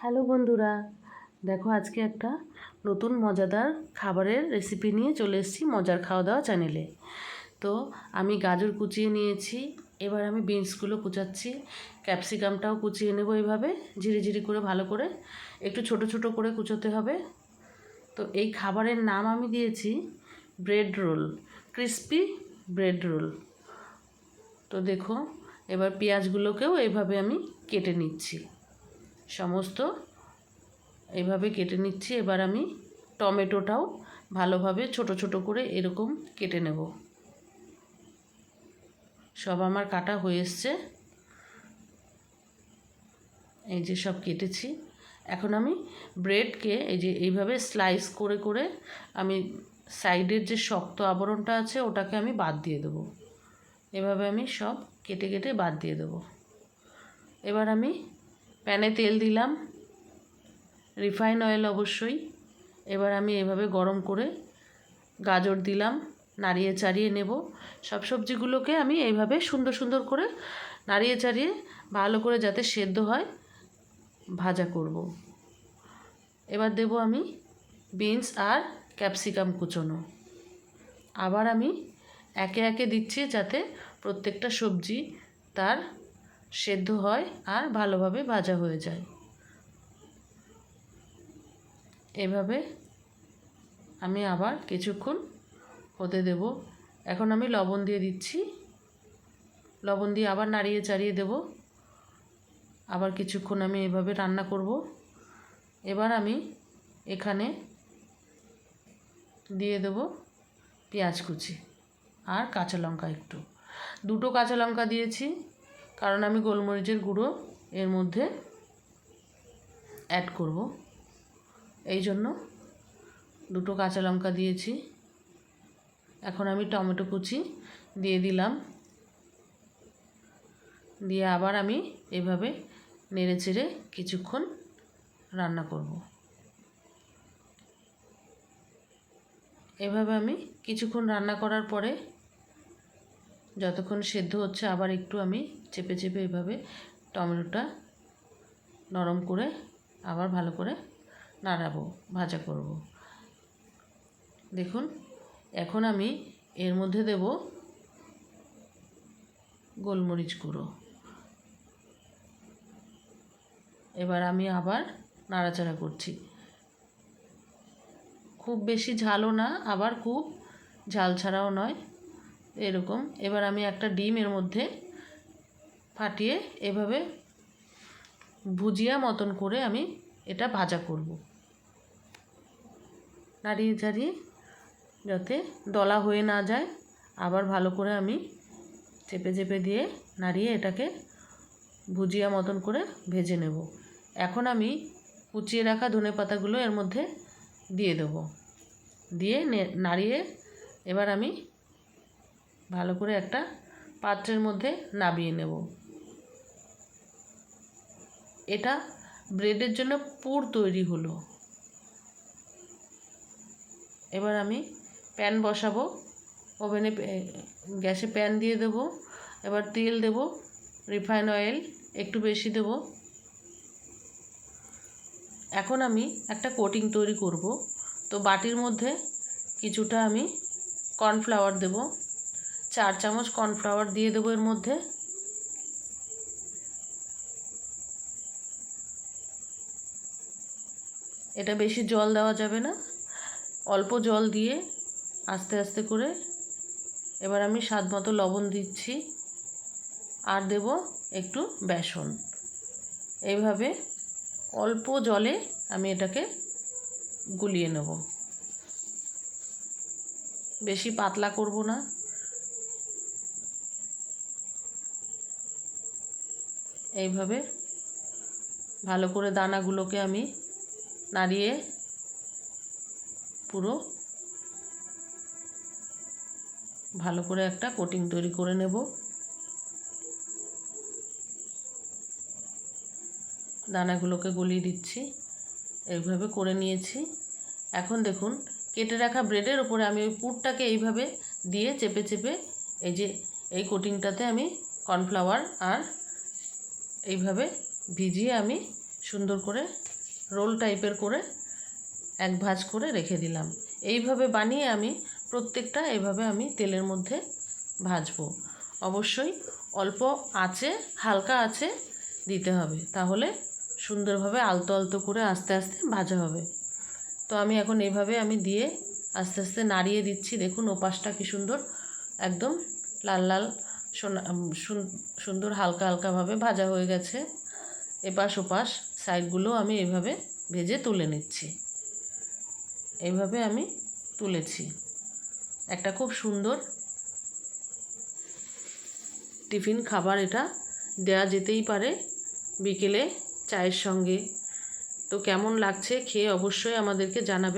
Hello বন্ধুরা, দেখো আজকে একটা নতুন মজাদার খাবারের রেসিপি নিয়ে চলে এসেছি মজার খাওয়া দাওয়া চ্যানেলে। তো আমি গাজর কুচিয়ে নিয়েছি, এবার আমি বিনসগুলো কুচাচ্ছি, ক্যাপসিকামটাও কুচিয়ে নেব। এইভাবে ঝিরি ঝিরি করে ভালো করে একটু ছোট ছোট করে কুচোতে হবে। তো এই খাবারের নাম আমি দিয়েছি bread role, crispy bread role. তো দেখো এবার পেঁয়াজগুলোকেও এইভাবে আমি কেটে নিচ্ছি, সমস্ত এইভাবে কেটে নিচ্ছি। এবার আমি টমেটোটাও ভালোভাবে ছোট ছোট করে এরকম কেটে নেব। সব আমার কাটা হয়ে এসছে, এই যে সব কেটেছি। এখন আমি ব্রেডকে এই যে এইভাবে স্লাইস করে করে আমি সাইডের যে শক্ত আবরণটা আছে ওটাকে আমি বাদ দিয়ে দেবো। এভাবে আমি সব কেটে কেটে বাদ দিয়ে দেবো। এবার আমি প্যানে তেল দিলাম, রিফাইন অয়েল অবশ্যই। এবার আমি এভাবে গরম করে গাজর দিলাম, নাড়িয়ে চাড়িয়ে নেব। সব সবজিগুলোকে আমি এইভাবে সুন্দর সুন্দর করে নাড়িয়ে চাড়িয়ে ভালো করে যাতে সেদ্ধ হয় ভাজা করব। এবার দেব আমি বিনস আর ক্যাপসিকাম কুচোনো। আবার আমি একে একে দিচ্ছি যাতে প্রত্যেকটা সবজি তার সেদ্ধ হয় আর ভালোভাবে ভাজা হয়ে যায়। এভাবে আমি আবার কিছুক্ষণ হতে দেব। এখন আমি লবণ দিয়ে দিচ্ছি, লবণ দিয়ে আবার নাড়িয়ে চাড়িয়ে দেব। আবার কিছুক্ষণ আমি এভাবে রান্না করব। এবার আমি এখানে দিয়ে দেব পেঁয়াজ কুচি আর কাঁচা লঙ্কা, একটু দুটো কাঁচা লঙ্কা দিয়েছি কারণ আমি গোলমরিচের গুঁড়ো এর মধ্যে অ্যাড করব, এই জন্য দুটো কাঁচা লঙ্কা দিয়েছি। এখন আমি টমেটো কুচি দিয়ে দিলাম, দিয়ে আবার আমি এভাবে নেড়ে চেড়ে কিছুক্ষণ রান্না করব। এভাবে আমি কিছুক্ষণ রান্না করার পরে যতক্ষণ সেদ্ধ হচ্ছে আবার একটু আমি চেপে চেপে এভাবে টমেটোটা নরম করে আবার ভালো করে নাড়াবো, ভাজা করব। দেখুন এখন আমি এর মধ্যে দেব গোলমরিচ গুঁড়ো। এবার আমি আবার নাড়াচাড়া করছি, খুব বেশি ঝালও না আবার খুব ঝাল ছাড়াও নয়, এরকম। এবার আমি একটা ডিম এর মধ্যে ফাটিয়ে এভাবে ভুজিয়া মতন করে আমি এটা ভাজা করব, নাড়িয়ে ঝাড়িয়ে যাতে দলা হয়ে না যায়। আবার ভালো করে আমি চেপে চেপে দিয়ে নাড়িয়ে এটাকে ভুজিয়া মতন করে ভেজে নেব। এখন আমি কুচিয়ে রাখা ধনেপাতাগুলো এর মধ্যে দিয়ে দেবো, দিয়ে নাড়িয়ে এবার আমি ভালো করে একটা পাত্রের মধ্যে নামিয়ে নেব। এটা ব্রেডের জন্য পুর তৈরি হলো। এবার আমি প্যান বসাবো, ওভেনে গ্যাসে প্যান দিয়ে দেবো। এবার তেল দেব, রিফাইন অয়েল একটু বেশি দেব। এখন আমি একটা কোটিং তৈরি করব। তো বাটির মধ্যে কিছুটা আমি কর্নফ্লাওয়ার দেব, 4 চামচ কর্নফ্লাওয়ার দিয়ে দেবো এর মধ্যে। এটা বেশি জল দেওয়া যাবে না, অল্প জল দিয়ে আস্তে আস্তে করে। এবার আমি স্বাদ মতো লবণ দিচ্ছি আর দেব একটু বেসন। এইভাবে অল্প জলে আমি এটাকে গুলিয়ে নেব, বেশি পাতলা করব না। এইভাবে ভালো করে দানাগুলোকে আমি নাড়িয়ে পুরো ভালো করে একটা কোটিং তৈরি করে নেব। দানাগুলোকে গলিয়ে দিচ্ছি, এইভাবে করে নিয়েছি। এখন দেখুন কেটে রাখা ব্রেডের ওপরে আমি ওই পুরটাকে এইভাবে দিয়ে চেপে চেপে এই যে এই কোটিংটাতে আমি কর্নফ্লাওয়ার আর এইভাবে ভিজিয়ে আমি সুন্দর করে রোল টাইপের করে এক ভাঁজ করে রেখে দিলাম। এইভাবে বানিয়ে আমি প্রত্যেকটা এভাবে আমি তেলের মধ্যে ভাজবো। অবশ্যই অল্প আঁচে, হালকা আঁচে দিতে হবে, তাহলে সুন্দরভাবে আলতো আলতো করে আস্তে আস্তে ভাজা হবে। তো আমি এখন এইভাবে আমি দিয়ে আস্তে আস্তে নাড়িয়ে দিচ্ছি। দেখুন ওপাশটা কি সুন্দর একদম লাল লাল সুন্দর হালকা হালকাভাবে ভাজা হয়ে গেছে। এপাশ ওপাশ সাইডগুলো আমি এভাবে ভেজে তুলে নিচ্ছি। এইভাবে আমি তুলেছি। একটা খুব সুন্দর টিফিন খাবার এটা দেওয়া যেতেই পারে বিকেলে চায়ের সঙ্গে। তো কেমন লাগছে খেয়ে অবশ্যই আমাদেরকে জানাবে।